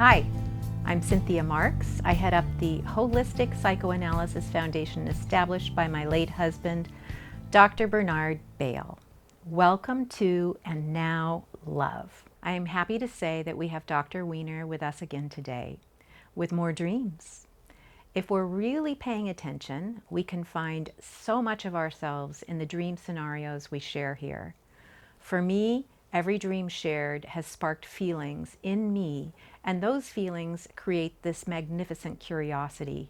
Hi, I'm Cynthia Marks. I head up the Holistic Psychoanalysis Foundation established by my late husband, Dr. Bernard Bale. Welcome to And Now Love. I am happy to say that we have Dr. Weiner with us again today with more dreams. If we're really paying attention, we can find so much of ourselves in the dream scenarios we share here. For me, every dream shared has sparked feelings in me, and those feelings create this magnificent curiosity.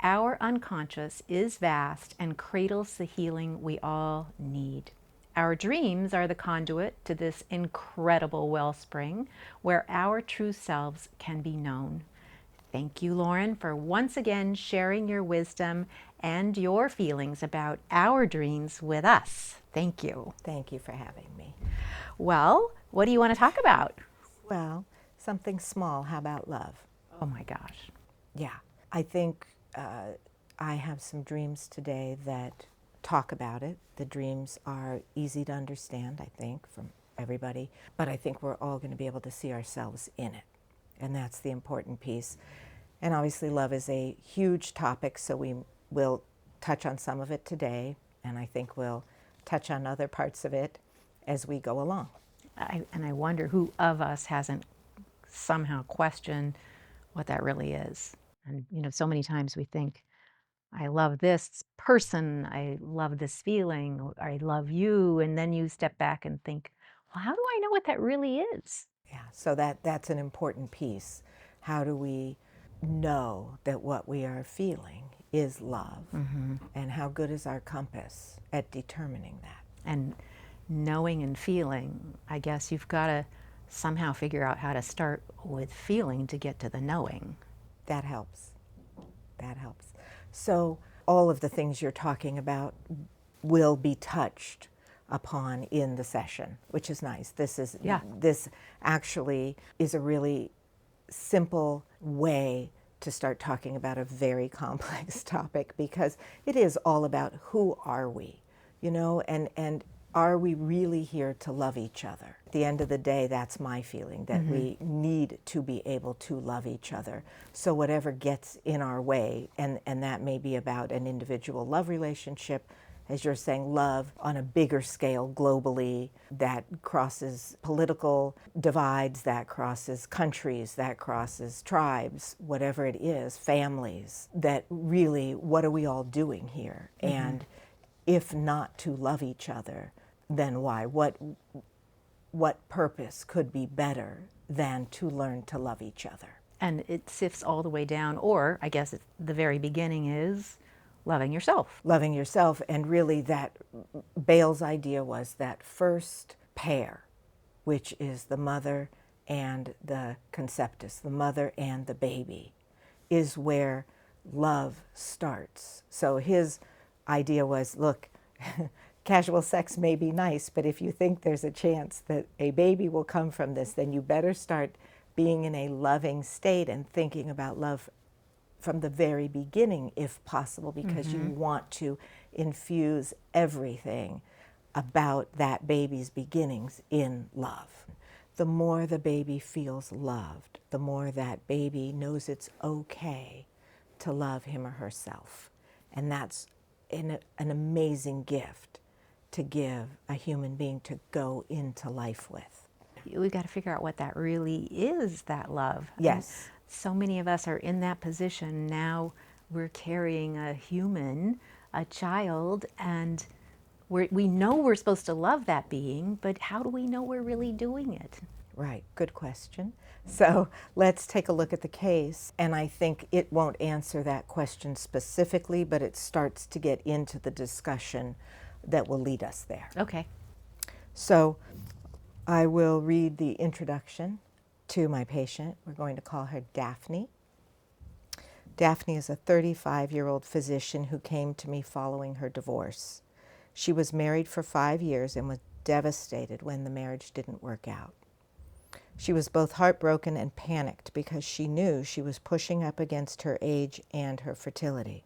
Our unconscious is vast and cradles the healing we all need. Our dreams are the conduit to this incredible wellspring where our true selves can be known. Thank you, Loren, for once again sharing your wisdom and your feelings about our dreams with us. Thank you. Thank you for having me. Well, what do you want to talk about? Well, something small. How about love? Oh my gosh. Yeah. I think I have some dreams today that talk about it. The dreams are easy to understand, I think, from everybody. But I think we're all going to be able to see ourselves in it. And that's the important piece. And obviously love is a huge topic, so we will touch on some of it today. And I think we'll touch on other parts of it as we go along. And I wonder who of us hasn't somehow questioned what that really is. And, so many times we think, I love this person, I love this feeling, I love you. And then you step back and think, well, how do I know what that really is? Yeah, so that's an important piece. How do we know that what we are feeling is love? Mm-hmm. And how good is our compass at determining that? And knowing and feeling, I guess you've got to somehow figure out how to start with feeling to get to the knowing. That helps. That helps. So all of the things you're talking about will be touched upon in the session, which is nice. This actually is a really simple way to start talking about a very complex topic, because it is all about who are we, and are we really here to love each other? At the end of the day, that's my feeling, that we need to be able to love each other. So whatever gets in our way, and that may be about an individual love relationship, as you're saying, love on a bigger scale globally, that crosses political divides, that crosses countries, that crosses tribes, whatever it is, families, that really, what are we all doing here? Mm-hmm. And if not to love each other, then why? What purpose could be better than to learn to love each other? And it sifts all the way down, or I guess the very beginning is loving yourself. Loving yourself, and really that Bale's idea was that first pair, which is the mother and the conceptus, the mother and the baby, is where love starts. So his idea was, look, casual sex may be nice, but if you think there's a chance that a baby will come from this, then you better start being in a loving state and thinking about love from the very beginning, if possible, because you want to infuse everything about that baby's beginnings in love. The more the baby feels loved, the more that baby knows it's okay to love him or herself. And that's an amazing gift to give a human being to go into life with. We've got to figure out what that really is, that love. Yes. And so many of us are in that position now. We're carrying a human, a child, and we know we're supposed to love that being, but how do we know we're really doing it? Right, good question. So let's take a look at the case, and I think it won't answer that question specifically, but it starts to get into the discussion that will lead us there. Okay. So I will read the introduction to my patient. We're going to call her Daphne. Daphne is a 35-year-old physician who came to me following her divorce. She was married for 5 years and was devastated when the marriage didn't work out. She was both heartbroken and panicked because she knew she was pushing up against her age and her fertility.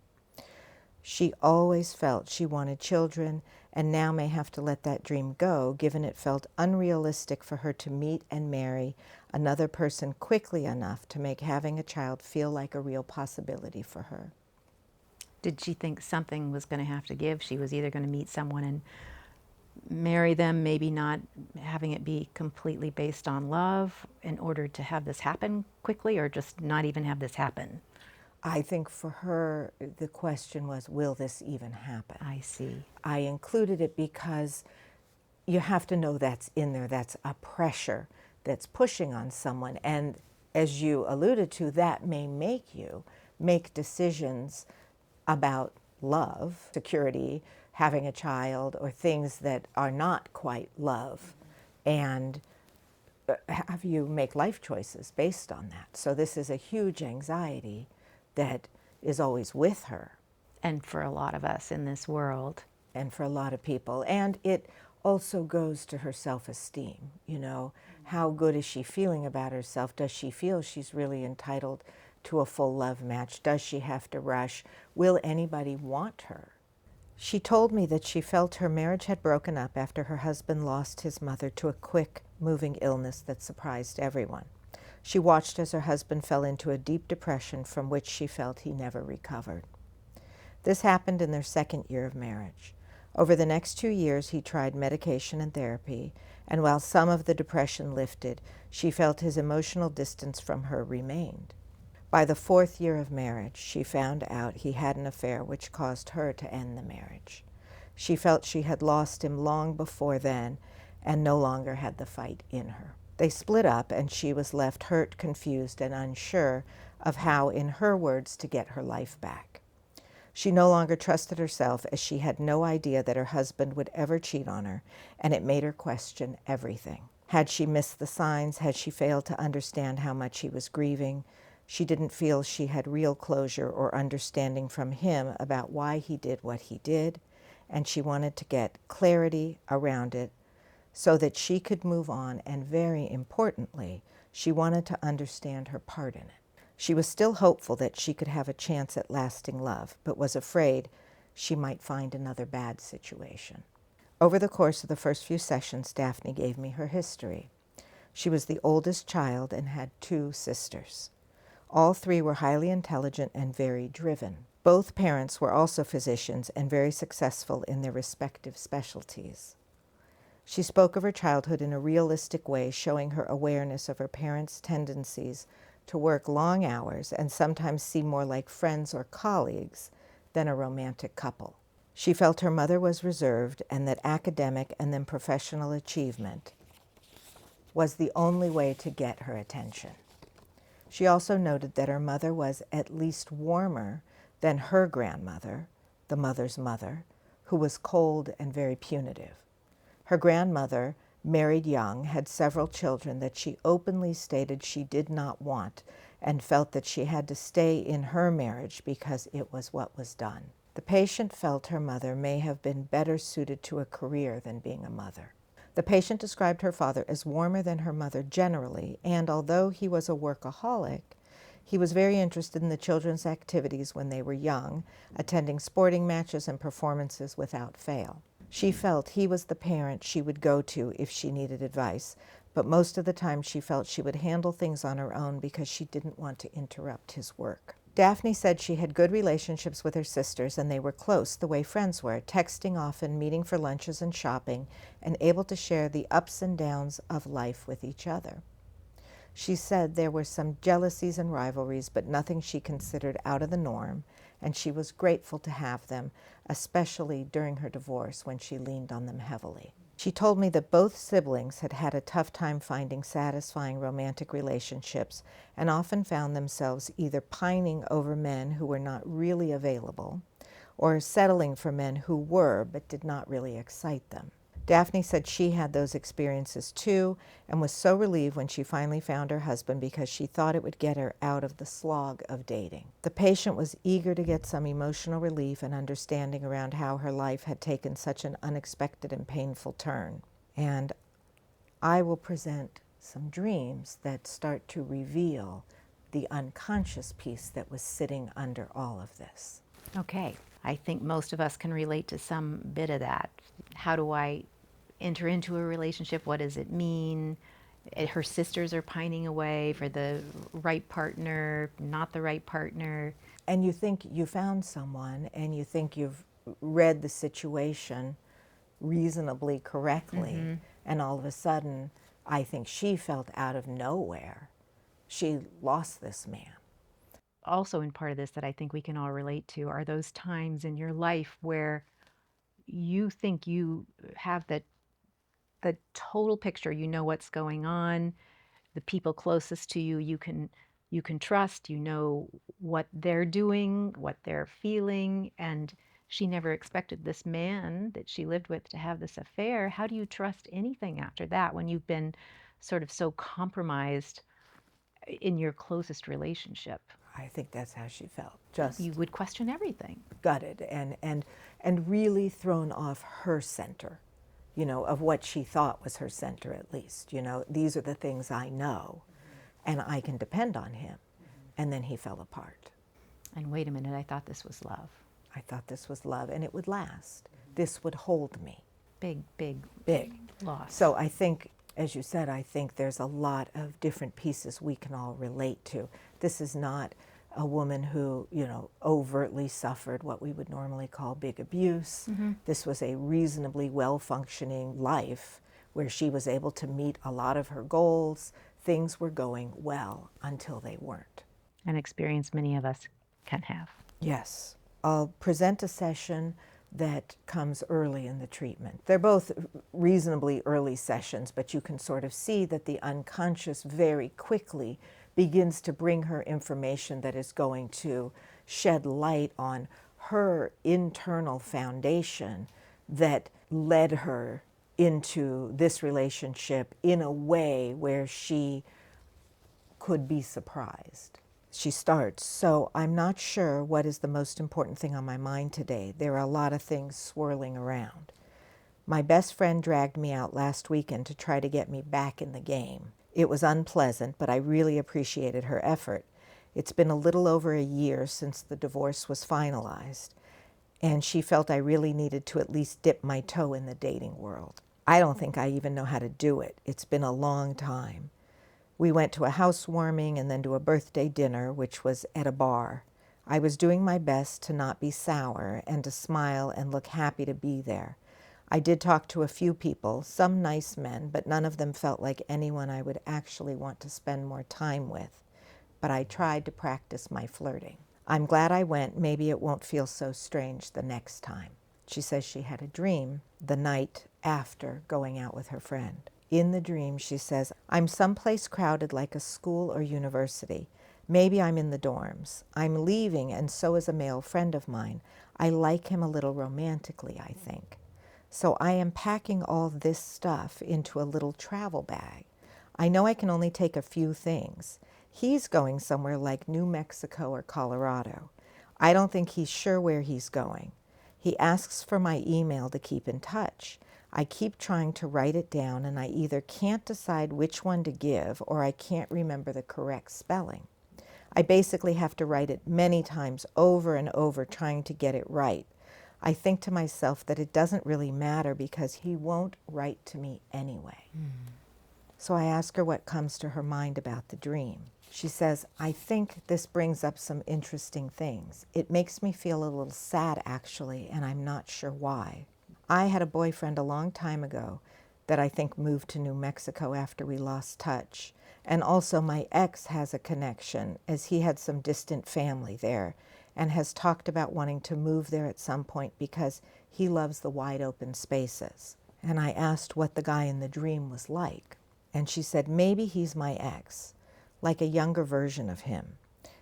She always felt she wanted children and now may have to let that dream go, given it felt unrealistic for her to meet and marry another person quickly enough to make having a child feel like a real possibility for her. Did she think something was going to have to give? She was either going to meet someone and marry them, maybe not having it be completely based on love in order to have this happen quickly, or just not even have this happen? I think for her, the question was, will this even happen? I see. I included it because you have to know that's in there. That's a pressure that's pushing on someone. And as you alluded to, that may make you make decisions about love, security, having a child, or things that are not quite love, and have you make life choices based on that. So this is a huge anxiety that is always with her. And for a lot of us in this world. And for a lot of people. And it also goes to her self-esteem. You know, how good is she feeling about herself? Does she feel she's really entitled to a full love match? Does she have to rush? Will anybody want her? She told me that she felt her marriage had broken up after her husband lost his mother to a quick, moving illness that surprised everyone. She watched as her husband fell into a deep depression from which she felt he never recovered. This happened in their second year of marriage. Over the next 2 years, he tried medication and therapy, and while some of the depression lifted, she felt his emotional distance from her remained. By the 4th year of marriage, she found out he had an affair which caused her to end the marriage. She felt she had lost him long before then and no longer had the fight in her. They split up, and she was left hurt, confused, and unsure of how, in her words, to get her life back. She no longer trusted herself, as she had no idea that her husband would ever cheat on her, and it made her question everything. Had she missed the signs? Had she failed to understand how much he was grieving? She didn't feel she had real closure or understanding from him about why he did what he did, and she wanted to get clarity around it so that she could move on, and very importantly, she wanted to understand her part in it. She was still hopeful that she could have a chance at lasting love, but was afraid she might find another bad situation. Over the course of the first few sessions, Daphne gave me her history. She was the oldest child and had 2 sisters. All 3 were highly intelligent and very driven. Both parents were also physicians and very successful in their respective specialties. She spoke of her childhood in a realistic way, showing her awareness of her parents' tendencies to work long hours and sometimes seem more like friends or colleagues than a romantic couple. She felt her mother was reserved and that academic and then professional achievement was the only way to get her attention. She also noted that her mother was at least warmer than her grandmother, the mother's mother, who was cold and very punitive. Her grandmother, married young, had several children that she openly stated she did not want and felt that she had to stay in her marriage because it was what was done. The patient felt her mother may have been better suited to a career than being a mother. The patient described her father as warmer than her mother generally, and although he was a workaholic, he was very interested in the children's activities when they were young, attending sporting matches and performances without fail. She felt he was the parent she would go to if she needed advice, but most of the time she felt she would handle things on her own because she didn't want to interrupt his work. Daphne said she had good relationships with her sisters, and they were close the way friends were, texting often, meeting for lunches and shopping, and able to share the ups and downs of life with each other. She said there were some jealousies and rivalries, but nothing she considered out of the norm, and she was grateful to have them, especially during her divorce when she leaned on them heavily. She told me that both siblings had had a tough time finding satisfying romantic relationships and often found themselves either pining over men who were not really available or settling for men who were but did not really excite them. Daphne said she had those experiences too and was so relieved when she finally found her husband because she thought it would get her out of the slog of dating. The patient was eager to get some emotional relief and understanding around how her life had taken such an unexpected and painful turn. And I will present some dreams that start to reveal the unconscious piece that was sitting under all of this. Okay. I think most of us can relate to some bit of that. How do I enter into a relationship? What does it mean? Her sisters are pining away for the right partner, not the right partner. And you think you found someone, and you think you've read the situation reasonably correctly, and all of a sudden, I think she felt out of nowhere, she lost this man. Also, in part of this that I think we can all relate to are those times in your life where you think you have the total picture. You know what's going on. The people closest to you, you can trust. You know what they're doing, what they're feeling, and she never expected this man that she lived with to have this affair. How do you trust anything after that when you've been sort of so compromised in your closest relationship? I think that's how she felt. Just You would question everything. gutted and really thrown off her center, you know, of what she thought was her center at least. You know, these are the things I know, and I can depend on him. And then he fell apart. And wait a minute, I thought this was love. I thought this was love, and it would last. This would hold me. Big, big, Big loss. So I think, as you said, I think there's a lot of different pieces we can all relate to. This is not a woman who, you know, overtly suffered what we would normally call big abuse. This was a reasonably well-functioning life where she was able to meet a lot of her goals. Things were going well until they weren't. An experience many of us can have. Yes. I'll present a session that comes early in the treatment. They're both reasonably early sessions, but you can sort of see that the unconscious very quickly begins to bring her information that is going to shed light on her internal foundation that led her into this relationship in a way where she could be surprised. She starts, so I'm not sure what is the most important thing on my mind today. There are a lot of things swirling around. My best friend dragged me out last weekend to try to get me back in the game. It was unpleasant, but I really appreciated her effort. It's been a little over a year since the divorce was finalized, and she felt I really needed to at least dip my toe in the dating world. I don't think I even know how to do it. It's been a long time. We went to a housewarming and then to a birthday dinner, which was at a bar. I was doing my best to not be sour and to smile and look happy to be there. I did talk to a few people, some nice men, but none of them felt like anyone I would actually want to spend more time with. But I tried to practice my flirting. I'm glad I went. Maybe it won't feel so strange the next time. She says she had a dream the night after going out with her friend. In the dream, she says, I'm someplace crowded like a school or university. Maybe I'm in the dorms. I'm leaving, and so is a male friend of mine. I like him a little romantically, I think. So I am packing all this stuff into a little travel bag. I know I can only take a few things. He's going somewhere like New Mexico or Colorado. I don't think he's sure where he's going. He asks for my email to keep in touch. I keep trying to write it down, and I either can't decide which one to give or I can't remember the correct spelling. I basically have to write it many times over and over trying to get it right. I think to myself that it doesn't really matter because he won't write to me anyway. So I ask her what comes to her mind about the dream. She says, I think this brings up some interesting things. It makes me feel a little sad, actually, and I'm not sure why. I had a boyfriend a long time ago that I think moved to New Mexico after we lost touch. And also my ex has a connection, as he had some distant family there and has talked about wanting to move there at some point because he loves the wide open spaces. And I asked what the guy in the dream was like. And she said, maybe he's my ex, like a younger version of him.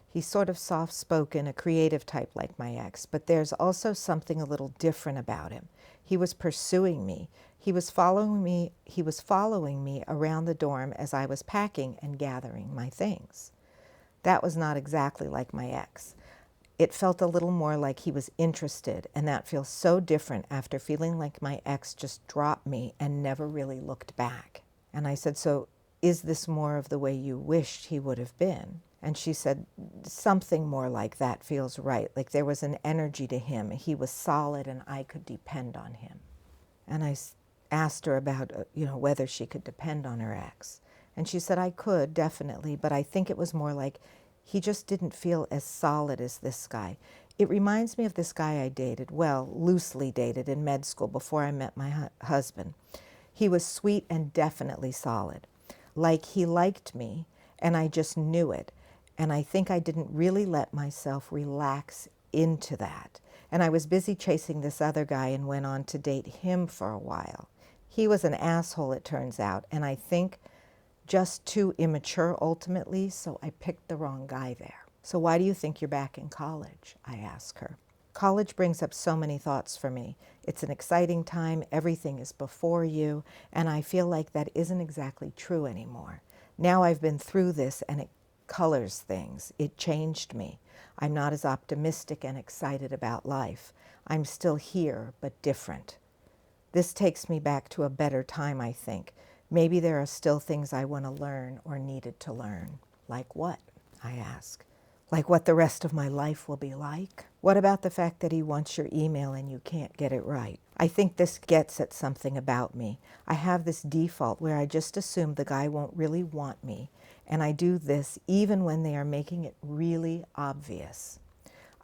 He's sort of soft-spoken, a creative type like my ex, but there's also something a little different about him. He was pursuing me. He was following me around the dorm as I was packing and gathering my things. That was not exactly like my ex. It felt a little more like he was interested, and that feels so different after feeling like my ex just dropped me and never really looked back. And I said, so is this more of the way you wished he would have been? And she said, something more like that feels right. Like there was an energy to him. He was solid and I could depend on him. And I asked her about, whether she could depend on her ex. And she said, I could, definitely, but I think it was more like he just didn't feel as solid as this guy. It reminds me of this guy I dated, well, loosely dated in med school before I met my husband. He was sweet and definitely solid. Like he liked me, and I just knew it. And I think I didn't really let myself relax into that. And I was busy chasing this other guy and went on to date him for a while. He was an asshole, it turns out, and I think just too immature ultimately, so I picked the wrong guy there. So why do you think you're back in college? I ask her. College brings up so many thoughts for me. It's an exciting time, everything is before you, and I feel like that isn't exactly true anymore. Now I've been through this and it colors things. It changed me. I'm not as optimistic and excited about life. I'm still here, but different. This takes me back to a better time, I think. Maybe there are still things I want to learn or needed to learn. Like what? I ask. Like what the rest of my life will be like? What about the fact that he wants your email and you can't get it right? I think this gets at something about me. I have this default where I just assume the guy won't really want me, and I do this even when they are making it really obvious.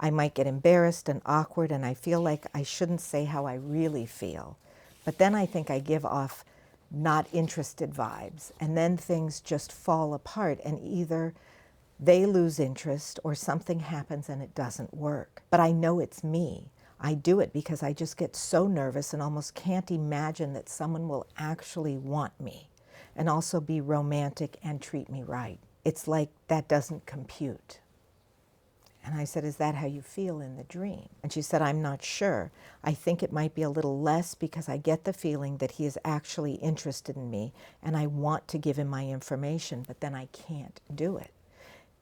I might get embarrassed and awkward, and I feel like I shouldn't say how I really feel. But then I think I give off not interested vibes, and then things just fall apart, and either they lose interest or something happens and it doesn't work. But I know it's me. I do it because I just get so nervous and almost can't imagine that someone will actually want me and also be romantic and treat me right. It's like that doesn't compute. And I said, is that how you feel in the dream? And she said, I'm not sure. I think it might be a little less because I get the feeling that he is actually interested in me and I want to give him my information, but then I can't do it.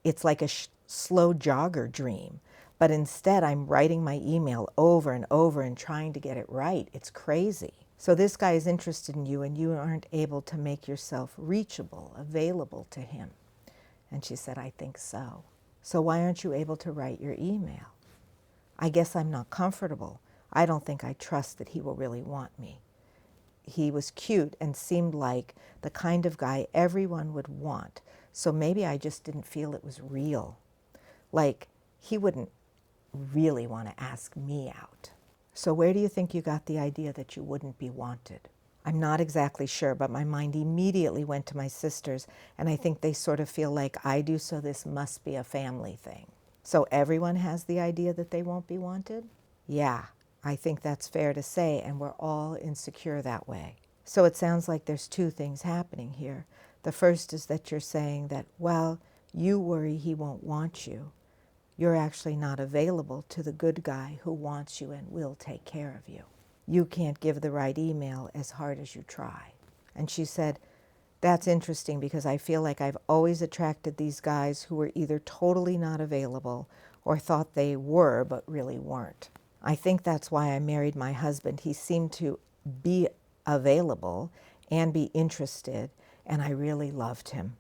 It's like a slow jogger dream, but instead I'm writing my email over and over and trying to get it right. It's crazy. So this guy is interested in you and you aren't able to make yourself reachable, available to him. And she said, I think so. So why aren't you able to write your email? I guess I'm not comfortable. I don't think I trust that he will really want me. He was cute and seemed like the kind of guy everyone would want. So maybe I just didn't feel it was real. Like he wouldn't really want to ask me out. So where do you think you got the idea that you wouldn't be wanted? I'm not exactly sure, but my mind immediately went to my sisters, and I think they sort of feel like I do, so this must be a family thing. So everyone has the idea that they won't be wanted? Yeah, I think that's fair to say, and we're all insecure that way. So it sounds like there's two things happening here. The first is that you're saying that, well, you worry he won't want you. You're actually not available to the good guy who wants you and will take care of you. You can't give the right email as hard as you try. And she said, that's interesting because I feel like I've always attracted these guys who were either totally not available or thought they were but really weren't. I think that's why I married my husband. He seemed to be available and be interested, and I really loved him.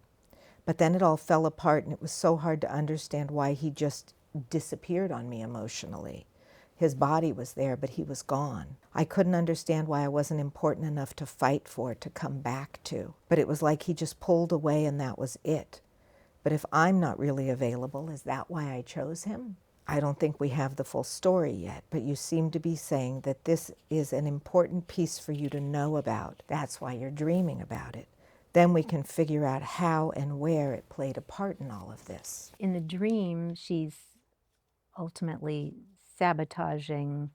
But then it all fell apart, and it was so hard to understand why he just disappeared on me emotionally. His body was there, but he was gone. I couldn't understand why I wasn't important enough to fight for, to come back to. But it was like he just pulled away and that was it. But if I'm not really available, is that why I chose him? I don't think we have the full story yet, but you seem to be saying that this is an important piece for you to know about. That's why you're dreaming about it. Then we can figure out how and where it played a part in all of this. In the dream, she's ultimately sabotaging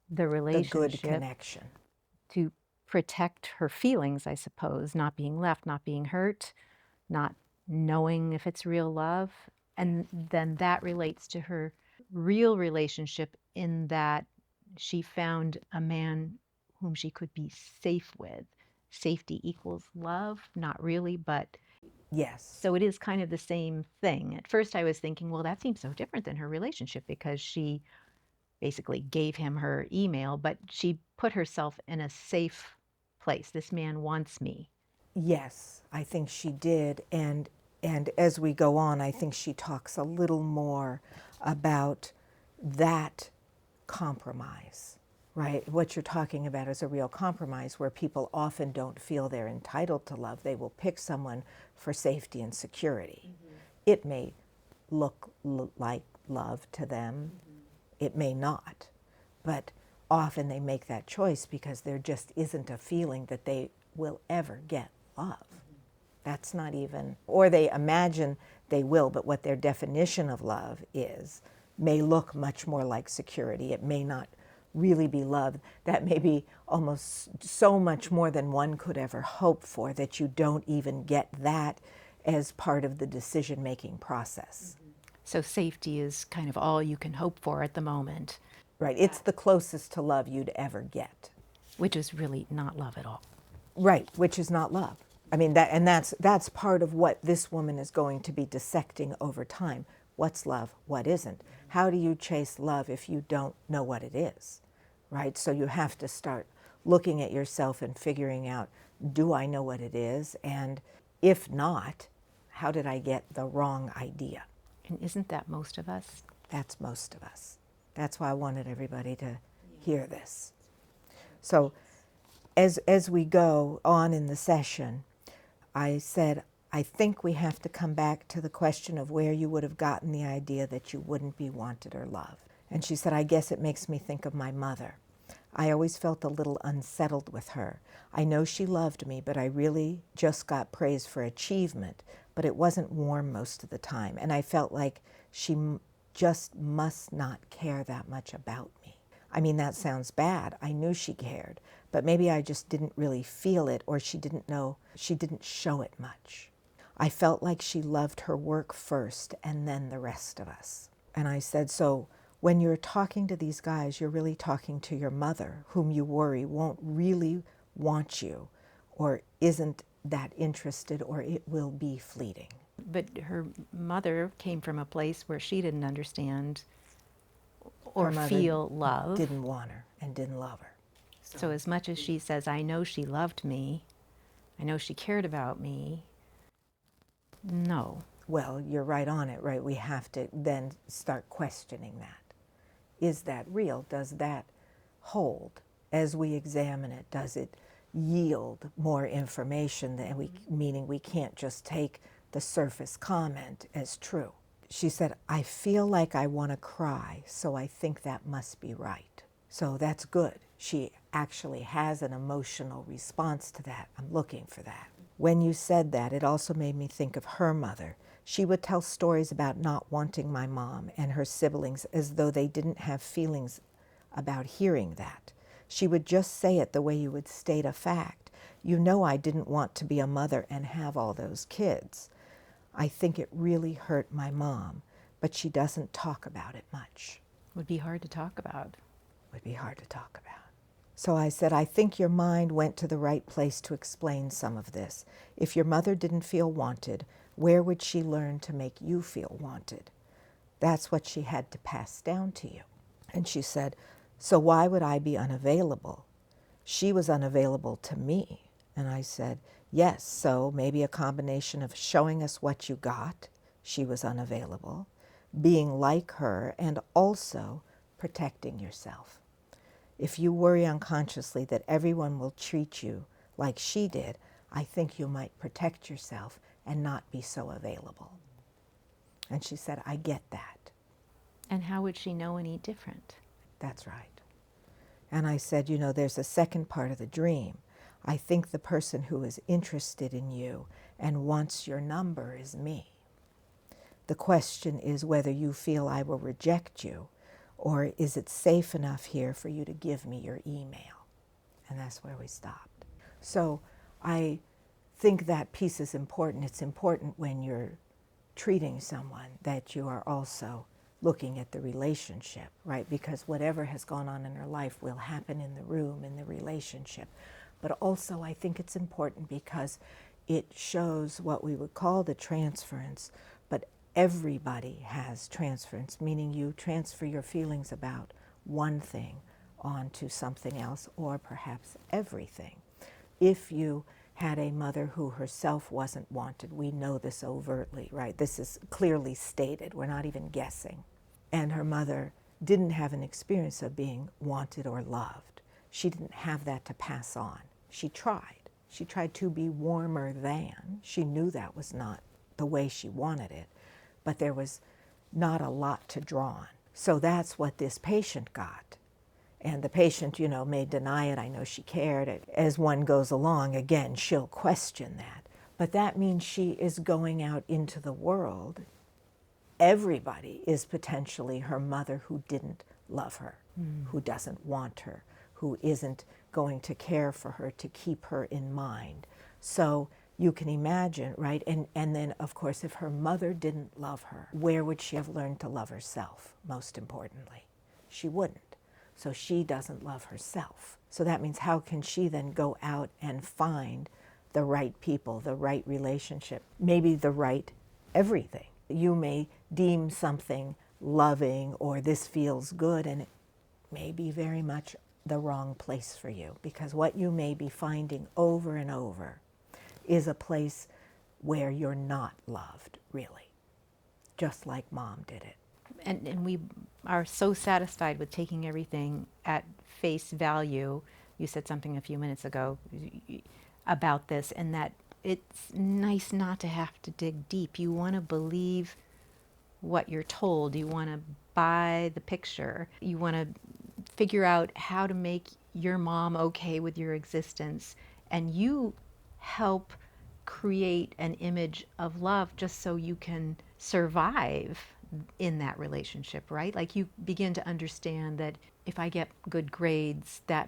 the relationship. The good connection. To protect her feelings, I suppose, not being left, not being hurt, not knowing if it's real love. And then that relates to her real relationship in that she found a man whom she could be safe with. Safety equals love, not really, but yes. So it is kind of the same thing. At first I was thinking, well, that seems so different than her relationship because she basically gave him her email, but she put herself in a safe place. This man wants me. Yes, I think she did. And And as we go on, I think she talks a little more about that compromise, right? What you're talking about is a real compromise where people often don't feel they're entitled to love. They will pick someone for safety and security. It may look like love to them. It may not. But often they make that choice because there just isn't a feeling that they will ever get love. That's not even, or they imagine they will, but what their definition of love is may look much more like security. It may not really be love. That may be almost so much more than one could ever hope for that you don't even get that as part of the decision-making process. So safety is kind of all you can hope for at the moment. Right, it's the closest to love you'd ever get. Which is really not love at all. Right, which is not love. I mean, that's part of what this woman is going to be dissecting over time. What's love? What isn't? How do you chase love if you don't know what it is, right? So you have to start looking at yourself and figuring out, do I know what it is? And if not, how did I get the wrong idea? And isn't that most of us? That's most of us. That's why I wanted everybody to hear this. So as we go on in the session, I said, I think we have to come back to the question of where you would have gotten the idea that you wouldn't be wanted or loved. And she said, I guess it makes me think of my mother. I always felt a little unsettled with her. I know she loved me, but I really just got praise for achievement, but it wasn't warm most of the time. And I felt like she just must not care that much about me. I mean, that sounds bad. I knew she cared, but maybe I just didn't really feel it, or she didn't show it much. I felt like she loved her work first and then the rest of us. And I said, so when you're talking to these guys, you're really talking to your mother, whom you worry won't really want you or isn't that interested, or it will be fleeting. But her mother came from a place where she didn't understand or feel love. Didn't want her and didn't love her. So as much as she says, I know she loved me, I know she cared about me, no. Well, you're right on it, right? We have to then start questioning that. Is that real? Does that hold? As we examine it, does it yield more information meaning we can't just take the surface comment as true? She said, I feel like I want to cry, so I think that must be right. So that's good. She actually has an emotional response to that. I'm looking for that. When you said that, it also made me think of her mother. She would tell stories about not wanting my mom and her siblings as though they didn't have feelings about hearing that. She would just say it the way you would state a fact. You know, I didn't want to be a mother and have all those kids. I think it really hurt my mom, but she doesn't talk about it much. Would be hard to talk about. Would be hard to talk about. So I said, I think your mind went to the right place to explain some of this. If your mother didn't feel wanted, where would she learn to make you feel wanted? That's what she had to pass down to you. And she said, so why would I be unavailable? She was unavailable to me. And I said, yes, so maybe a combination of showing us what you got, she was unavailable, being like her, and also protecting yourself. If you worry unconsciously that everyone will treat you like she did, I think you might protect yourself and not be so available. And she said, I get that. And how would she know any different? That's right. And I said, you know, there's a second part of the dream. I think the person who is interested in you and wants your number is me. The question is whether you feel I will reject you, or is it safe enough here for you to give me your email? And that's where we stopped. So I think that piece is important. It's important when you're treating someone that you are also looking at the relationship, right? Because whatever has gone on in her life will happen in the room, in the relationship. But also I think it's important because it shows what we would call the transference, but everybody has transference, meaning you transfer your feelings about one thing onto something else, or perhaps everything. If you had a mother who herself wasn't wanted. We know this overtly, right? This is clearly stated. We're not even guessing. And her mother didn't have an experience of being wanted or loved. She didn't have that to pass on. She tried. She tried to be warmer than. She knew that was not the way she wanted it, but there was not a lot to draw on. So that's what this patient got. And the patient, may deny it. I know she cared. As one goes along, again, she'll question that. But that means she is going out into the world. Everybody is potentially her mother who didn't love her, who doesn't want her, who isn't going to care for her, to keep her in mind. So you can imagine, right? And then, of course, if her mother didn't love her, where would she have learned to love herself, most importantly? She wouldn't. So she doesn't love herself. So that means how can she then go out and find the right people, the right relationship, maybe the right everything? You may deem something loving or this feels good, and it may be very much the wrong place for you, because what you may be finding over and over is a place where you're not loved, really, just like Mom did it. And we are so satisfied with taking everything at face value. You said something a few minutes ago about this, and that it's nice not to have to dig deep. You want to believe what you're told. You want to buy the picture. You want to figure out how to make your mom okay with your existence. And you help create an image of love just so you can survive in that relationship, right? Like you begin to understand that if I get good grades, that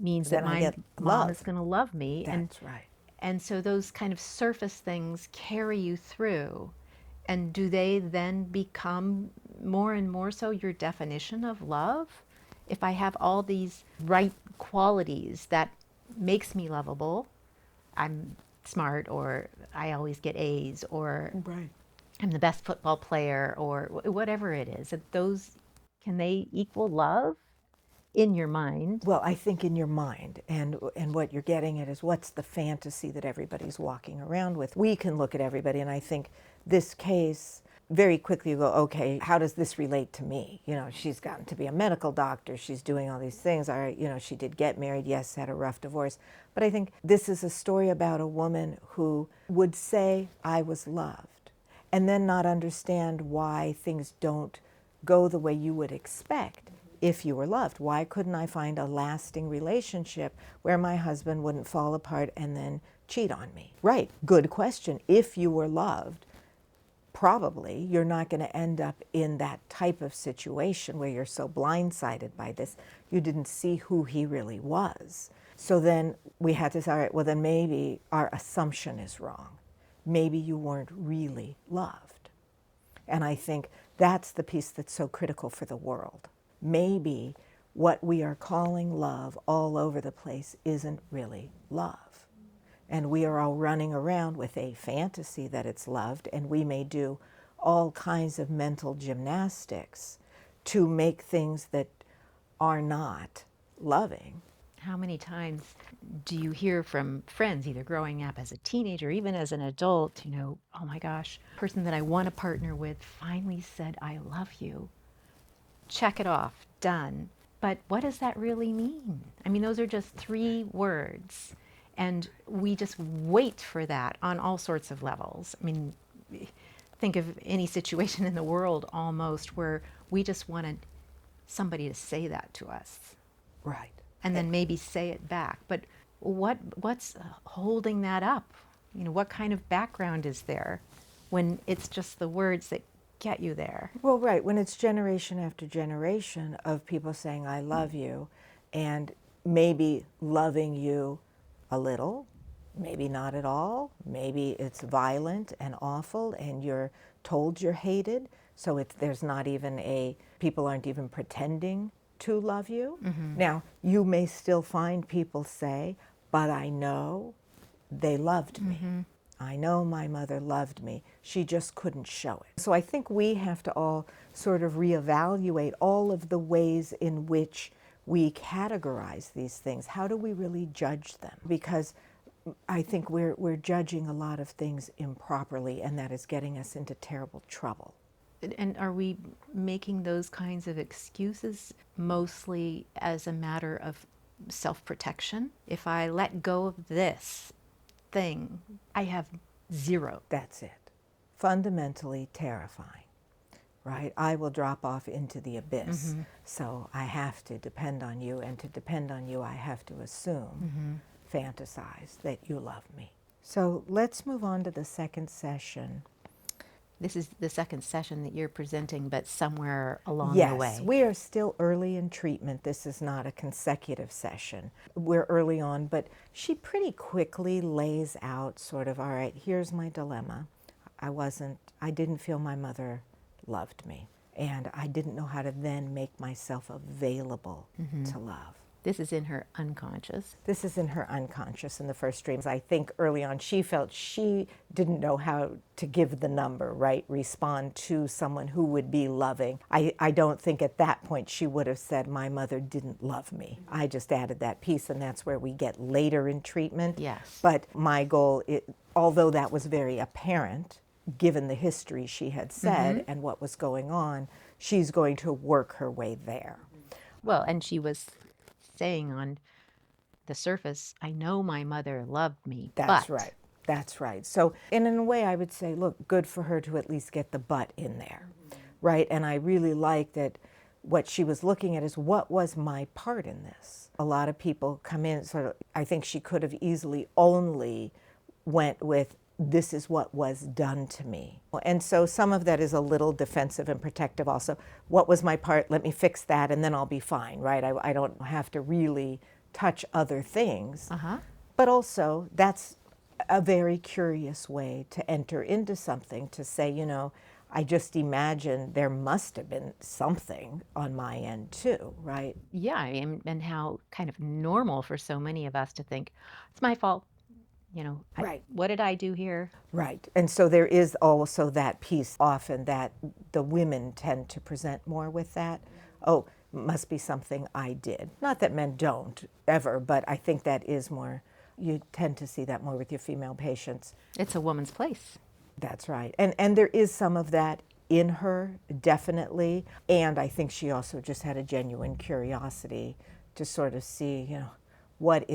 means that my mom is going to love me. That's right. And so those kind of surface things carry you through. And do they then become more and more so your definition of love? If I have all these right qualities that makes me lovable, I'm smart, or I always get A's, or Right. I'm the best football player, or whatever it is, can they equal love in your mind? Well, I think in your mind, and what you're getting at is what's the fantasy that everybody's walking around with. We can look at everybody, and I think this case, very quickly you go, okay, how does this relate to me? She's gotten to be a medical doctor, she's doing all these things. All right, she did get married, yes, had a rough divorce. But I think this is a story about a woman who would say, I was loved, and then not understand why things don't go the way you would expect if you were loved. Why couldn't I find a lasting relationship where my husband wouldn't fall apart and then cheat on me? Right, good question. If you were loved, probably you're not going to end up in that type of situation where you're so blindsided by this. You didn't see who he really was. So then we had to say, all right, well then maybe our assumption is wrong. Maybe you weren't really loved. And I think that's the piece that's so critical for the world. Maybe what we are calling love all over the place isn't really love. And we are all running around with a fantasy that it's loved, and we may do all kinds of mental gymnastics to make things that are not loving. How many times do you hear from friends, either growing up as a teenager, even as an adult, oh my gosh, the person that I want to partner with finally said, I love you. Check it off, done. But what does that really mean? I mean, those are just 3 words. And we just wait for that on all sorts of levels. I mean, think of any situation in the world almost where we just wanted somebody to say that to us. Right. And then maybe say it back. But what's holding that up? What kind of background is there when it's just the words that get you there? Well, right, when it's generation after generation of people saying, I love you, and maybe loving you a little, maybe not at all, maybe it's violent and awful and you're told you're hated, so there's not even people aren't even pretending to love you. Mm-hmm. Now, you may still find people say, but I know they loved me. Mm-hmm. I know my mother loved me. She just couldn't show it. So I think we have to all sort of reevaluate all of the ways in which we categorize these things. How do we really judge them? Because I think we're judging a lot of things improperly, and that is getting us into terrible trouble. And are we making those kinds of excuses mostly as a matter of self-protection? If I let go of this thing, I have zero. That's it. Fundamentally terrifying, right? I will drop off into the abyss. So I have to depend on you, and to depend on you, I have to assume, fantasize that you love me. So let's move on to the second session. This is the second session that you're presenting, but somewhere along the way. Yes, we are still early in treatment. This is not a consecutive session. We're early on, but she pretty quickly lays out sort of, all right, here's my dilemma. I didn't feel my mother loved me, and I didn't know how to then make myself available to love. This is in her unconscious. This is in her unconscious in the first dreams. I think early on she felt she didn't know how to give the number, right? Respond to someone who would be loving. I don't think at that point she would have said, my mother didn't love me. I just added that piece, and that's where we get later in treatment. Yes. But my goal, although that was very apparent, given the history she had said and what was going on, she's going to work her way there. Well, and she was saying on the surface, I know my mother loved me. That's but. right. That's right. So, and in a way, I would say, look, good for her to at least get the but in there, right? And I really like that what she was looking at is, what was my part in this? A lot of people come in sort of, I think she could have easily only went with, this is what was done to me. And so some of that is a little defensive and protective also. What was my part? Let me fix that, and then I'll be fine, right? I don't have to really touch other things. But also, that's a very curious way to enter into something, to say, you know, I just imagine there must have been something on my end too, right? Yeah, and how kind of normal for so many of us to think, it's my fault. You know, Right. What did I do here? Right. And so there is also that piece often that the women tend to present more with that. Oh, must be something I did. Not that men don't ever, but I think that is more, you tend to see that more with your female patients. It's a woman's place. That's right. And there is some of that in her, definitely. And I think she also just had a genuine curiosity to sort of see, you know,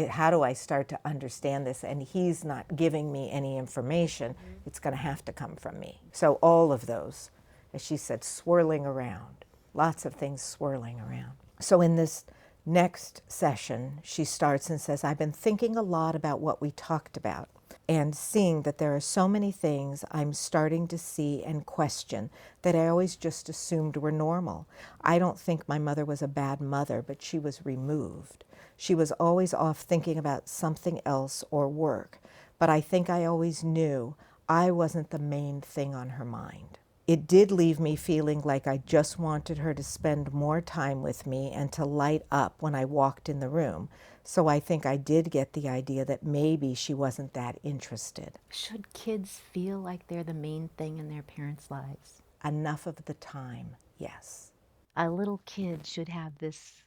how do I start to understand this? And he's not giving me any information. It's going to have to come from me. So all of those, as she said, swirling around. Lots of things swirling around. So in this next session, she starts and says, I've been thinking a lot about what we talked about, and seeing that there are so many things I'm starting to see and question that I always just assumed were normal. I don't think my mother was a bad mother, but she was removed. She was always off thinking about something else or work, but I think I always knew I wasn't the main thing on her mind. It did leave me feeling like I just wanted her to spend more time with me and to light up when I walked in the room. So I think I did get the idea that maybe she wasn't that interested. Should kids feel like they're the main thing in their parents' lives? Enough of the time, yes. A little kid should have this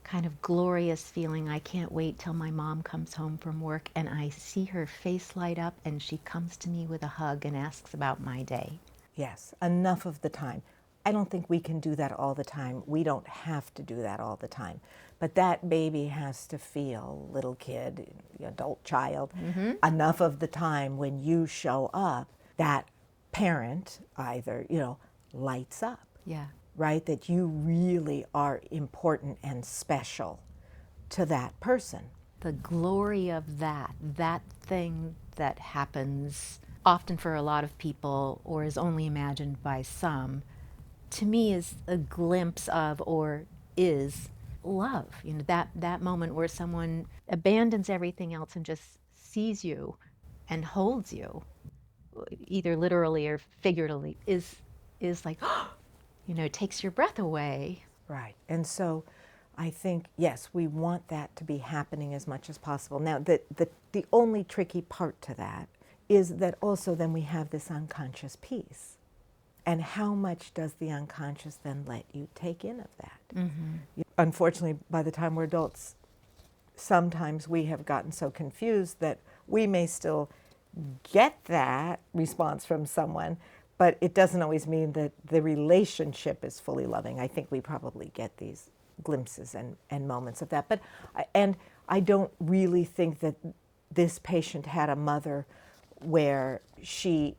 kind of glorious feeling, I can't wait till my mom comes home from work and I see her face light up and she comes to me with a hug and asks about my day. Yes, enough of the time. I don't think we can do that all the time. We don't have to do that all the time. But that baby has to feel, little kid, adult child, enough of the time when you show up, that parent either, lights up. Yeah. Right? That you really are important and special to that person. The glory of that thing that happens often for a lot of people or is only imagined by some, to me is a glimpse of, or is, love. That moment where someone abandons everything else and just sees you and holds you, either literally or figuratively, is like, takes your breath away. Right. And so I think, yes, we want that to be happening as much as possible. Now, the only tricky part to that is that also then we have this unconscious piece. And how much does the unconscious then let you take in of that? Unfortunately, by the time we're adults, sometimes we have gotten so confused that we may still get that response from someone, but it doesn't always mean that the relationship is fully loving. I think we probably get these glimpses and moments of that. But I don't really think that this patient had a mother where she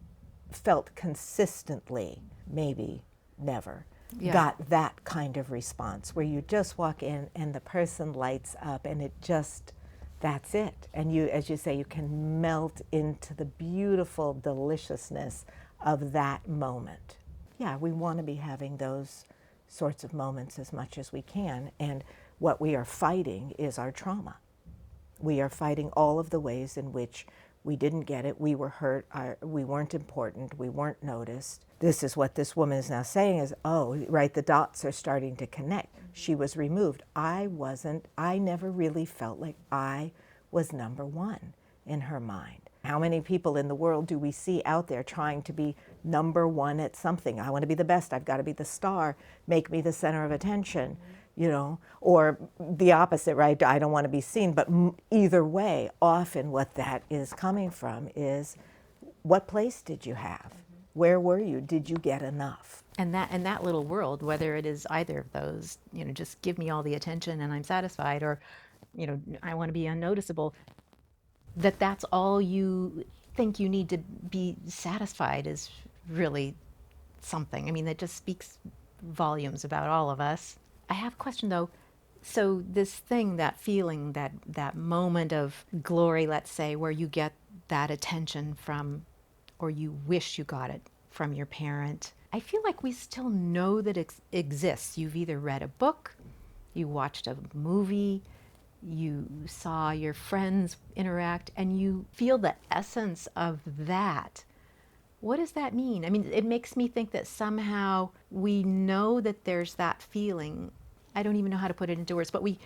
felt consistently, maybe never, got that kind of response, where you just walk in and the person lights up and it just, that's it. And you, as you say, you can melt into the beautiful deliciousness of that moment. Yeah, we want to be having those sorts of moments as much as we can. And what we are fighting is our trauma. We are fighting all of the ways in which we didn't get it, we were hurt, we weren't important, we weren't noticed. This is what this woman is now saying is, oh, right, the dots are starting to connect. She was removed. I never really felt like I was number one in her mind. How many people in the world do we see out there trying to be number one at something? I want to be the best, I've got to be the star, make me the center of attention. You know, or the opposite, right? I don't want to be seen. But either way, often what that is coming from is, what place did you have? Where were you? Did you get enough? And that little world, whether it is either of those, you know, just give me all the attention and I'm satisfied, or, you know, I want to be unnoticeable, that's all you think you need to be satisfied is really something. I mean, that just speaks volumes about all of us. I have a question though. So this thing, that feeling, that moment of glory, let's say, where you get that attention from, or you wish you got it from your parent, I feel like we still know that it exists. You've either read a book, you watched a movie, you saw your friends interact, and you feel the essence of that. What does that mean? I mean, it makes me think that somehow we know that there's that feeling. I don't even know how to put it into words, but we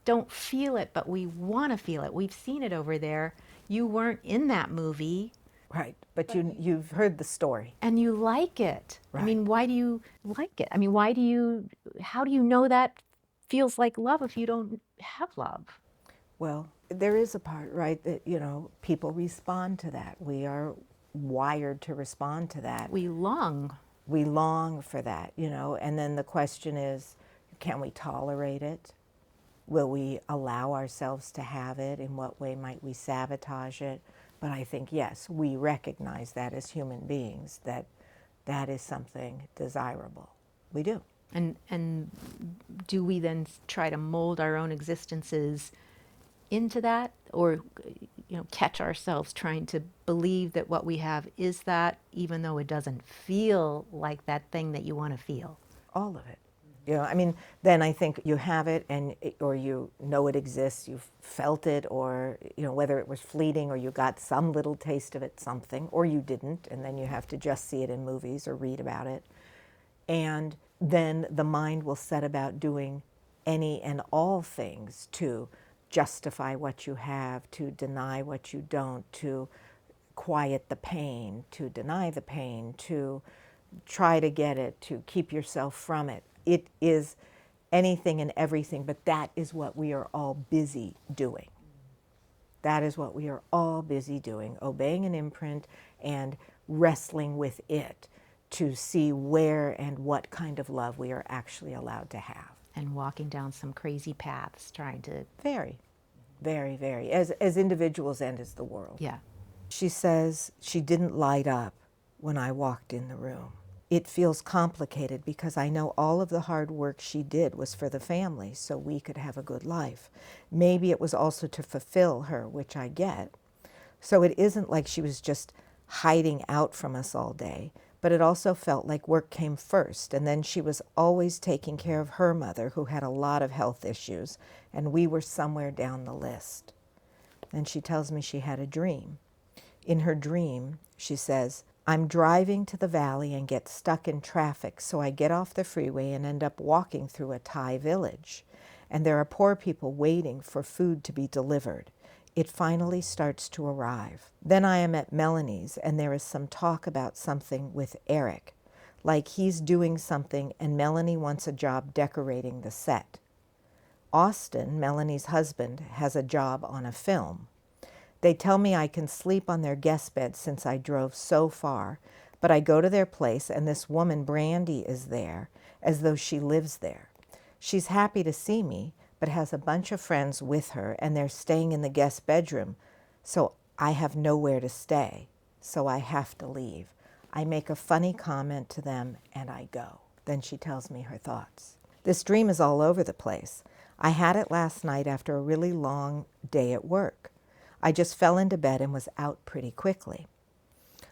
don't feel it, but we want to feel it. We've seen it over there. You weren't in that movie. Right, but you've heard the story. And you like it. Right. I mean, why do you like it? I mean, how do you know that feels like love if you don't have love? Well, there is a part, right, that, you know, people respond to that. We are wired to respond to that. We long For that, you know, and then the question is, can we tolerate it? Will we allow ourselves to have it? In what way might we sabotage it? But I think, yes, we recognize that as human beings, that is something desirable. We do. And do we then try to mold our own existences into that, or, you know, catch ourselves trying to believe that what we have is that, even though it doesn't feel like that thing that you want to feel? All of it. You know, I mean, then I think you have it, or you know it exists, you've felt it, or, you know, whether it was fleeting or you got some little taste of it, something, or you didn't, and then you have to just see it in movies or read about it. And then the mind will set about doing any and all things to justify what you have, to deny what you don't, to quiet the pain, to deny the pain, to try to get it, to keep yourself from it. It is anything and everything, but that is what we are all busy doing. That is what we are all busy doing, obeying an imprint and wrestling with it to see where and what kind of love we are actually allowed to have. And walking down some crazy paths trying to... Very, very, very, as individuals and as the world. Yeah. She says she didn't light up when I walked in the room. It feels complicated because I know all of the hard work she did was for the family so we could have a good life. Maybe it was also to fulfill her, which I get. So it isn't like she was just hiding out from us all day, but it also felt like work came first, and then she was always taking care of her mother, who had a lot of health issues, and we were somewhere down the list. And she tells me she had a dream. In her dream, she says, I'm driving to the valley and get stuck in traffic, so I get off the freeway and end up walking through a Thai village. And there are poor people waiting for food to be delivered. It finally starts to arrive. Then I am at Melanie's, and there is some talk about something with Eric, like he's doing something and Melanie wants a job decorating the set. Austin, Melanie's husband, has a job on a film. They tell me I can sleep on their guest bed since I drove so far, but I go to their place and this woman, Brandy, is there as though she lives there. She's happy to see me, but has a bunch of friends with her and they're staying in the guest bedroom, so I have nowhere to stay, so I have to leave. I make a funny comment to them and I go. Then she tells me her thoughts. This dream is all over the place. I had it last night after a really long day at work. I just fell into bed and was out pretty quickly.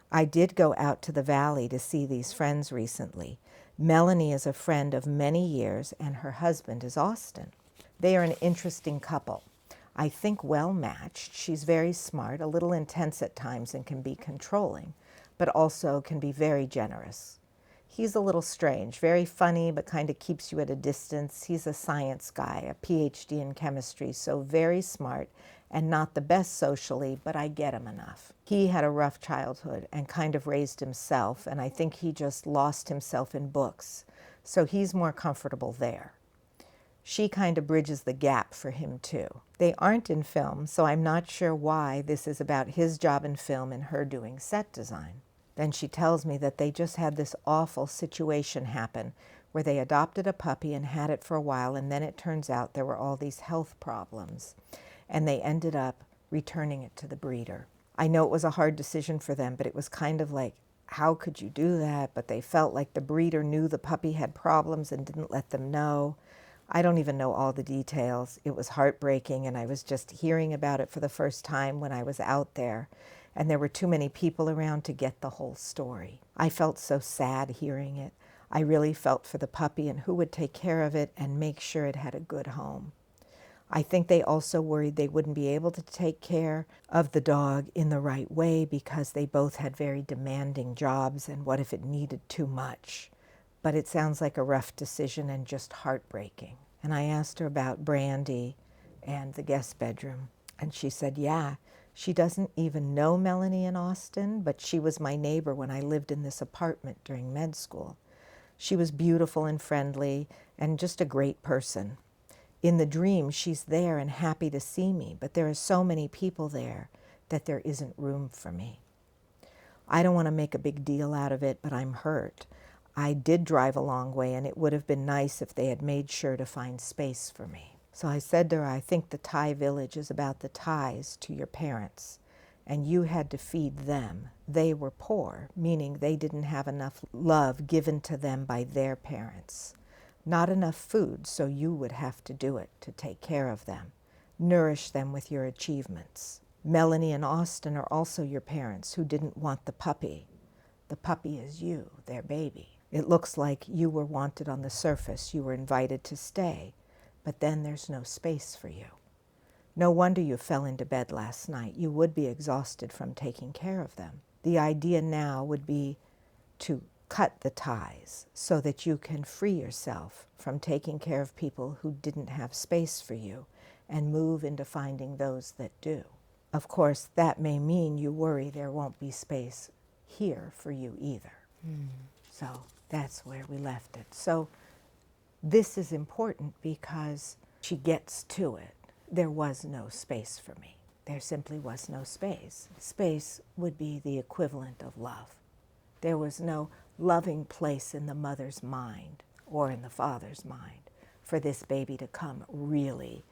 I did go out to the valley to see these friends recently. Melanie is a friend of many years and her husband is Austin. They are an interesting couple. I think well matched. She's very smart, a little intense at times and can be controlling, but also can be very generous. He's a little strange, very funny, but kind of keeps you at a distance. He's a science guy, a PhD in chemistry, so very smart and not the best socially, but I get him enough. He had a rough childhood and kind of raised himself, and I think he just lost himself in books, so he's more comfortable there. She kind of bridges the gap for him too. They aren't in film, so I'm not sure why this is about his job in film and her doing set design. Then she tells me that they just had this awful situation happen where they adopted a puppy and had it for a while, and then it turns out there were all these health problems, and they ended up returning it to the breeder. I know it was a hard decision for them, but it was kind of like, how could you do that? But they felt like the breeder knew the puppy had problems and didn't let them know. I don't even know all the details. It was heartbreaking, and I was just hearing about it for the first time when I was out there, and there were too many people around to get the whole story. I felt so sad hearing it. I really felt for the puppy and who would take care of it and make sure it had a good home. I think they also worried they wouldn't be able to take care of the dog in the right way because they both had very demanding jobs, and what if it needed too much? But it sounds like a rough decision and just heartbreaking. And I asked her about Brandy and the guest bedroom, and she said, yeah, she doesn't even know Melanie and Austin, but she was my neighbor when I lived in this apartment during med school. She was beautiful and friendly and just a great person. In the dream, she's there and happy to see me, but there are so many people there that there isn't room for me. I don't want to make a big deal out of it, but I'm hurt. I did drive a long way, and it would have been nice if they had made sure to find space for me. So I said to her, I think the Thai village is about the ties to your parents, and you had to feed them. They were poor, meaning they didn't have enough love given to them by their parents. Not enough food, so you would have to do it to take care of them. Nourish them with your achievements. Melanie and Austin are also your parents who didn't want the puppy. The puppy is you, their baby. It looks like you were wanted on the surface. You were invited to stay, but then there's no space for you. No wonder you fell into bed last night. You would be exhausted from taking care of them. The idea now would be to cut the ties so that you can free yourself from taking care of people who didn't have space for you and move into finding those that do. Of course, that may mean you worry there won't be space here for you either. So that's where we left it. So this is important because she gets to it. There was no space for me. There simply was no space. Space would be the equivalent of love. There was no loving place in the mother's mind or in the father's mind for this baby to come really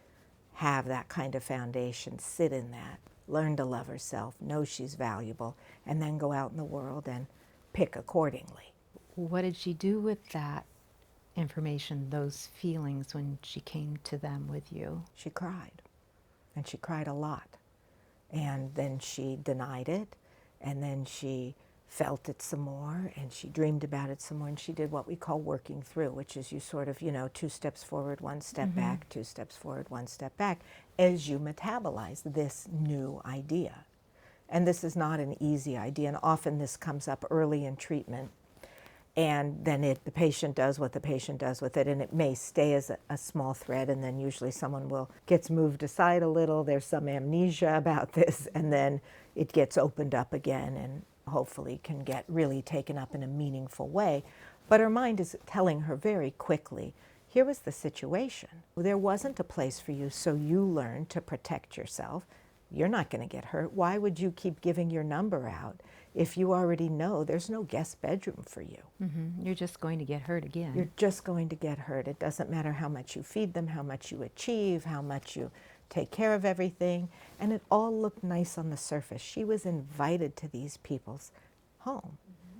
have that kind of foundation, sit in that, learn to love herself, know she's valuable, and then go out in the world and pick accordingly. What did she do with that information, those feelings, when she came to them with you? She cried, and she cried a lot. And then she denied it, and then she felt it some more, and she dreamed about it some more, and she did what we call working through, which is you sort of, 2 steps forward, 1 step back, 2 steps forward, 1 step back, as you metabolize this new idea. And this is not an easy idea, and often this comes up early in treatment, and then the patient does what the patient does with it, and it may stay as a small thread, and then usually someone gets moved aside a little, there's some amnesia about this, and then it gets opened up again, and hopefully can get really taken up in a meaningful way. But her mind is telling her very quickly, here was the situation. There wasn't a place for you, so you learned to protect yourself. You're not going to get hurt. Why would you keep giving your number out if you already know there's no guest bedroom for you? Mm-hmm. You're just going to get hurt again. You're just going to get hurt. It doesn't matter how much you feed them, how much you achieve, how much you take care of everything. And it all looked nice on the surface. She was invited to these people's home,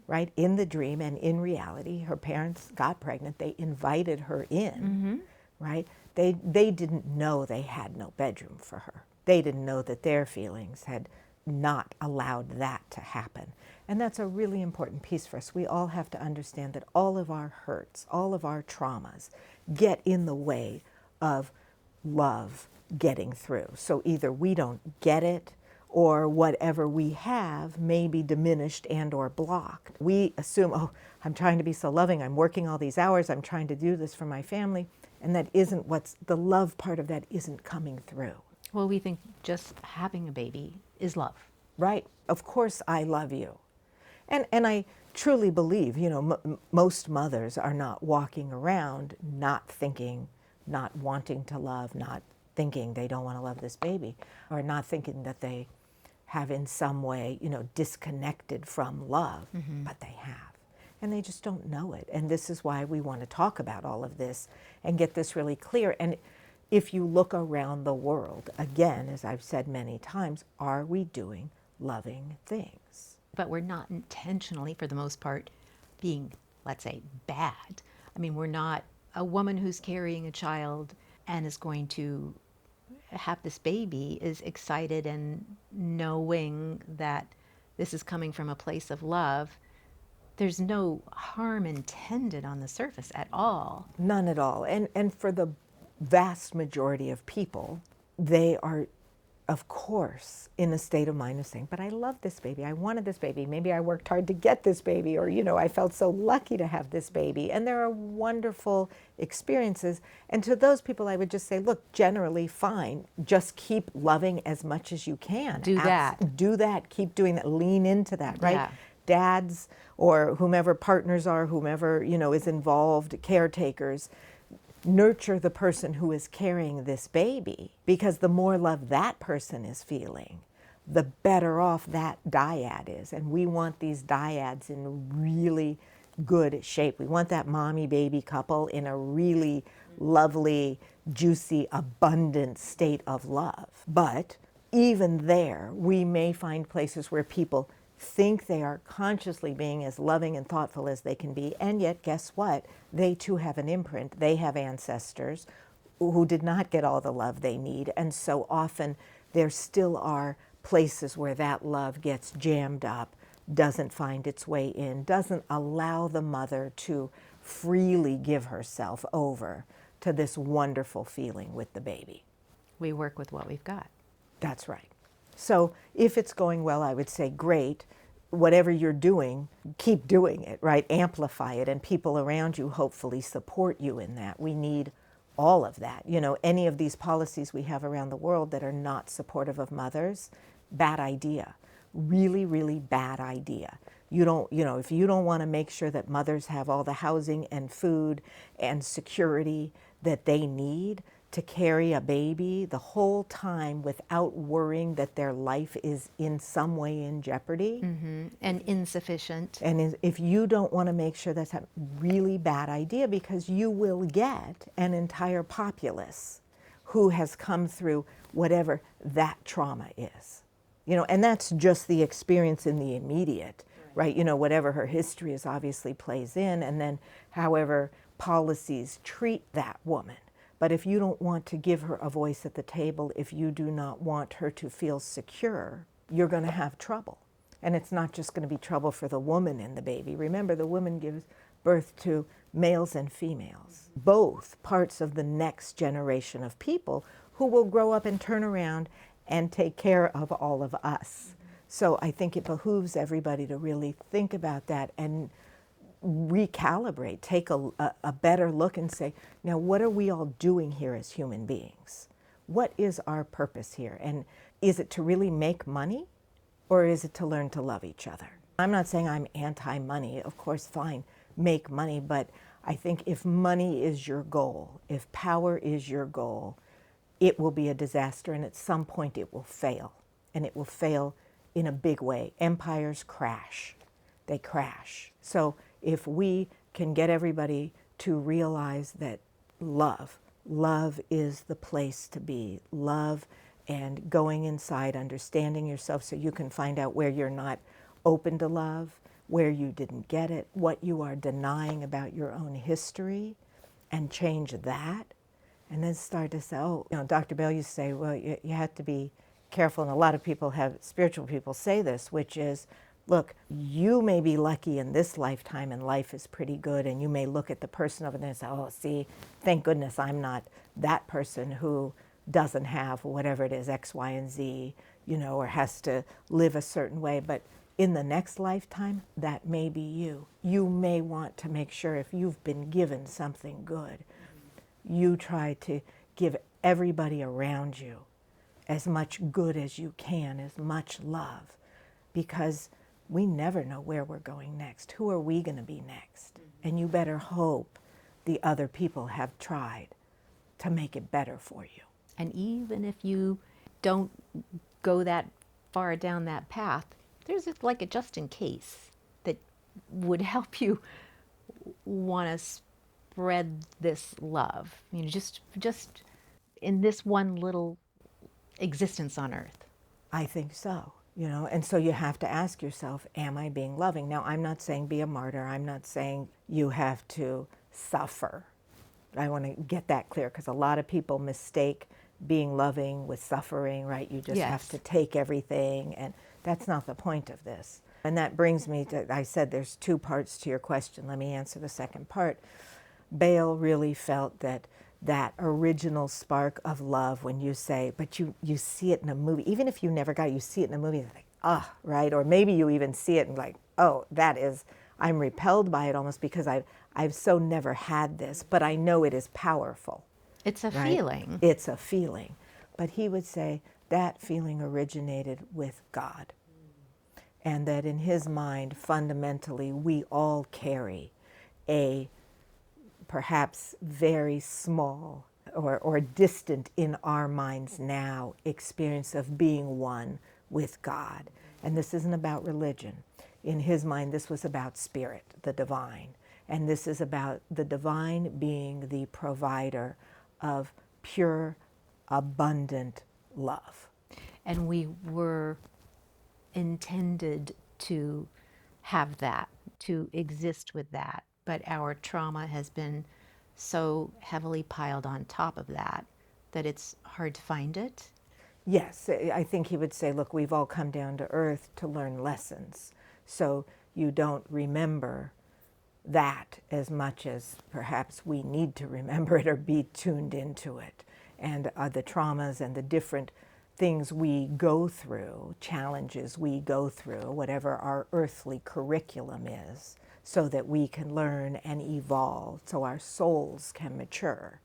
right? In the dream and in reality, her parents got pregnant. They invited her in, right? They didn't know they had no bedroom for her. They didn't know that their feelings had not allowed that to happen. And that's a really important piece for us. We all have to understand that all of our hurts, all of our traumas get in the way of love getting through. So either we don't get it, or whatever we have may be diminished and or blocked. We assume, oh, I'm trying to be so loving, I'm working all these hours, I'm trying to do this for my family, and that isn't what's, the love part of that isn't coming through. Well, we think just having a baby is love. Right. Of course I love you. And I truly believe, you know, most mothers are not walking around not thinking, not wanting to love, not thinking they don't want to love this baby, or not thinking that they have in some way, you know, disconnected from love, but they have. And they just don't know it. And this is why we want to talk about all of this and get this really clear. And if you look around the world, again, as I've said many times, are we doing loving things? But we're not intentionally, for the most part, being, let's say, bad. I mean, we're not a woman who's carrying a child and is going to have this baby is excited and knowing that this is coming from a place of love. There's no harm intended on the surface at all. None at all. And for the vast majority of people, they are, of course, in a state of mind of saying, but I love this baby, I wanted this baby, maybe I worked hard to get this baby, or, you know, I felt so lucky to have this baby. And there are wonderful experiences. And to those people, I would just say, look, generally fine, just keep loving as much as you can. Do that. Do that, keep doing that, lean into that, right? Yeah. Dads or whomever partners are, whomever, you know, is involved, caretakers, nurture the person who is carrying this baby, because the more love that person is feeling, the better off that dyad is. And we want these dyads in really good shape. We want that mommy baby couple in a really lovely, juicy, abundant state of love. But even there, we may find places where people think they are consciously being as loving and thoughtful as they can be, and yet guess what? They too have an imprint. They have ancestors who did not get all the love they need, and so often there still are places where that love gets jammed up, doesn't find its way in, doesn't allow the mother to freely give herself over to this wonderful feeling with the baby. We work with what we've got. That's right. So if it's going well, I would say, great. Whatever you're doing, keep doing it, right? Amplify it, and people around you hopefully support you in that. We need all of that. You know, any of these policies we have around the world that are not supportive of mothers, bad idea. Really, really bad idea. You don't, you know, if you don't want to make sure that mothers have all the housing and food and security that they need to carry a baby the whole time without worrying that their life is in some way in jeopardy. And insufficient. And if you don't want to make sure that's a really bad idea, because you will get an entire populace who has come through whatever that trauma is. You know, and that's just the experience in the immediate, right? You know, whatever her history is obviously plays in, and then however policies treat that woman. But if you don't want to give her a voice at the table, if you do not want her to feel secure, you're going to have trouble. And it's not just going to be trouble for the woman and the baby. Remember, the woman gives birth to males and females, both parts of the next generation of people who will grow up and turn around and take care of all of us. So I think it behooves everybody to really think about that and recalibrate, take a better look and say, now what are we all doing here as human beings? What is our purpose here? And is it to really make money, or is it to learn to love each other? I'm not saying I'm anti-money, of course, fine, make money, but I think if money is your goal, if power is your goal, it will be a disaster, and at some point it will fail. and it will fail in a big way. Empires crash. They crash. So if we can get everybody to realize that love is the place to be. Love and going inside, understanding yourself so you can find out where you're not open to love, where you didn't get it, what you are denying about your own history, and change that. And then start to say, oh, Dr. Bell used to say, well, you have to be careful, and a lot of people spiritual people say this, which is, look, you may be lucky in this lifetime and life is pretty good, and you may look at the person over there and say, oh, see, thank goodness I'm not that person who doesn't have whatever it is, X, Y, and Z, or has to live a certain way. But in the next lifetime, that may be you. You may want to make sure if you've been given something good, you try to give everybody around you as much good as you can, as much love, because we never know where we're going next. Who are we going to be next? And you better hope the other people have tried to make it better for you. And even if you don't go that far down that path, there's like a just in case that would help you want to spread this love. Just in this one little existence on earth. I think so, and so you have to ask yourself, am I being loving? Now, I'm not saying be a martyr. I'm not saying you have to suffer. I want to get that clear, because a lot of people mistake being loving with suffering, right? You just have to take everything, and that's not the point of this. And that brings me to, I said there's two parts to your question. Let me answer the second part. Bale really felt that original spark of love, when you say, but you see it in a movie, even if you never got it, you see it in a movie, it's like, right? Or maybe you even see it and like, oh, I'm repelled by it almost because I've so never had this, but I know it is powerful. It's a right? feeling. It's a feeling. But he would say that feeling originated with God. And that in his mind, fundamentally, we all carry a perhaps very small or distant in our minds now experience of being one with God. And this isn't about religion. In his mind, this was about spirit, the divine. And this is about the divine being the provider of pure, abundant love. And we were intended to have that, to exist with that. But our trauma has been so heavily piled on top of that it's hard to find it. Yes, I think he would say, look, we've all come down to earth to learn lessons. So you don't remember that as much as perhaps we need to remember it or be tuned into it. And the traumas and the different things we go through, challenges we go through, whatever our earthly curriculum is, so that we can learn and evolve, so our souls can mature,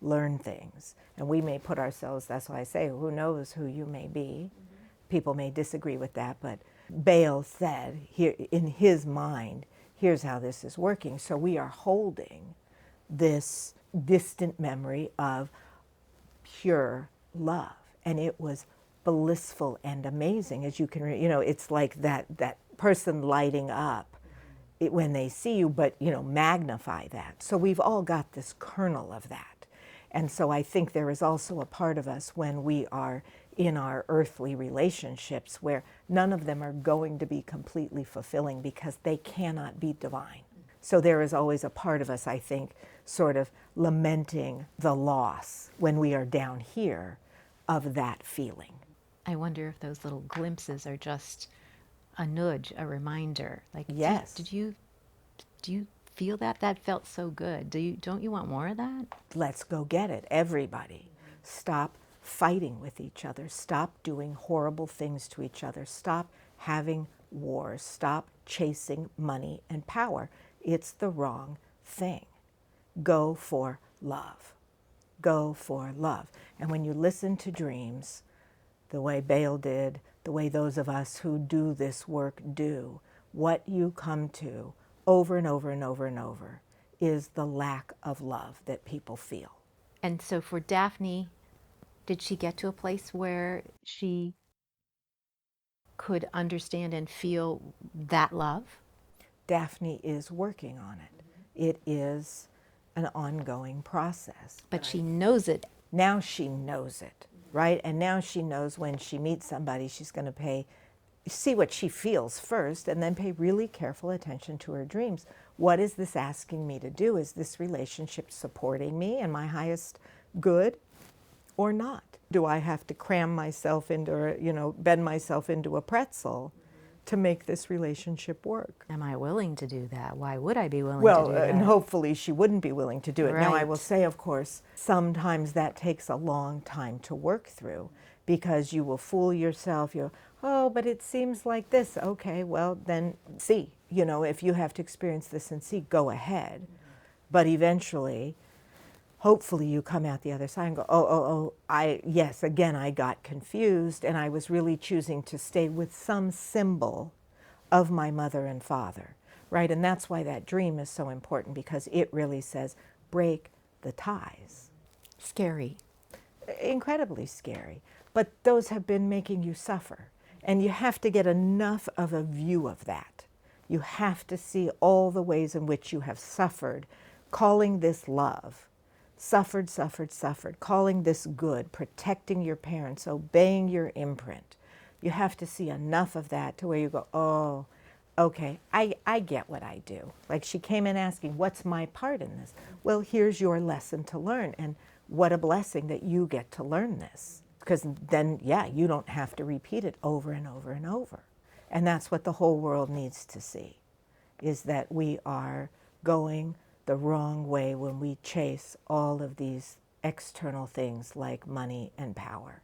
learn things. And we may put ourselves, that's why I say, who knows who you may be. Mm-hmm. People may disagree with that, but Bale said, here, in his mind, here's how this is working. So we are holding this distant memory of pure love. And it was blissful and amazing, as you can, it's like that person lighting up when they see you, but, magnify that. So we've all got this kernel of that. And so I think there is also a part of us when we are in our earthly relationships where none of them are going to be completely fulfilling because they cannot be divine. So there is always a part of us, I think, sort of lamenting the loss when we are down here of that feeling. I wonder if those little glimpses are just a nudge, a reminder. Like, yes. Do you feel that? That felt so good. Don't you want more of that? Let's go get it, everybody. Stop fighting with each other. Stop doing horrible things to each other. Stop having wars. Stop chasing money and power. It's the wrong thing. Go for love. Go for love. And when you listen to dreams, the way Bale did, the way those of us who do this work do, what you come to over and over and over and over is the lack of love that people feel. And so for Daphne, did she get to a place where she could understand and feel that love? Daphne is working on it. It is an ongoing process. But she knows it. Now she knows it, right? And now she knows when she meets somebody, she's going to see what she feels first, and then pay really careful attention to her dreams. What is this asking me to do? Is this relationship supporting me and my highest good or not? Do I have to cram myself into, bend myself into a pretzel to make this relationship work? Am I willing to do that? Why would I be willing to do that? And hopefully she wouldn't be willing to do it. Now, I will Right. say, of course, sometimes that takes a long time to work through, because you will fool yourself. Oh, but it seems like this. Okay, well, then see. If you have to experience this and see, go ahead. But eventually, hopefully you come out the other side and go, yes, again, I got confused, and I was really choosing to stay with some symbol of my mother and father, right? And that's why that dream is so important, because it really says, break the ties. Scary. Incredibly scary. But those have been making you suffer. And you have to get enough of a view of that. You have to see all the ways in which you have suffered, calling this love. Suffered, suffered, suffered, calling this good, protecting your parents, obeying your imprint. You have to see enough of that to where you go, oh, okay, I get what I do. Like, she came in asking, what's my part in this? Well, here's your lesson to learn, and what a blessing that you get to learn this. Because then, you don't have to repeat it over and over and over. And that's what the whole world needs to see, is that we are going the wrong way when we chase all of these external things like money and power.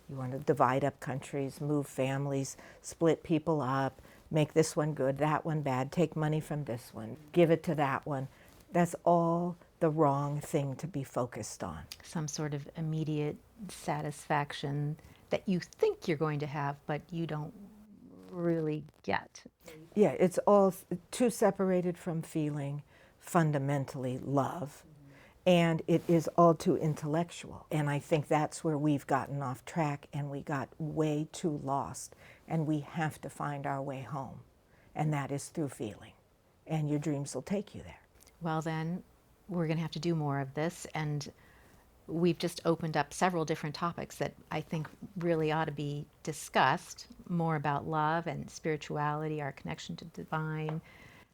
You want to divide up countries, move families, split people up, make this one good, that one bad, take money from this one, give it to that one. That's all the wrong thing to be focused on. Some sort of immediate satisfaction that you think you're going to have, but you don't really get. Yeah, it's all too separated from feeling fundamentally love. And it is all too intellectual. And I think that's where we've gotten off track, and we got way too lost. And we have to find our way home. And that is through feeling. And your dreams will take you there. Well, then, we're going to have to do more of this. And we've just opened up several different topics that I think really ought to be discussed. More about love and spirituality, our connection to divine,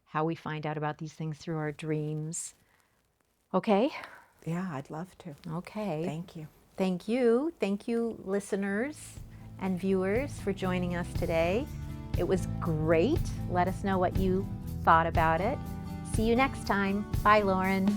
how we find out about these things through our dreams. Okay? Yeah, I'd love to. Okay. Thank you. Thank you. Thank you, listeners and viewers, for joining us today. It was great. Let us know what you thought about it. See you next time. Bye, Loren.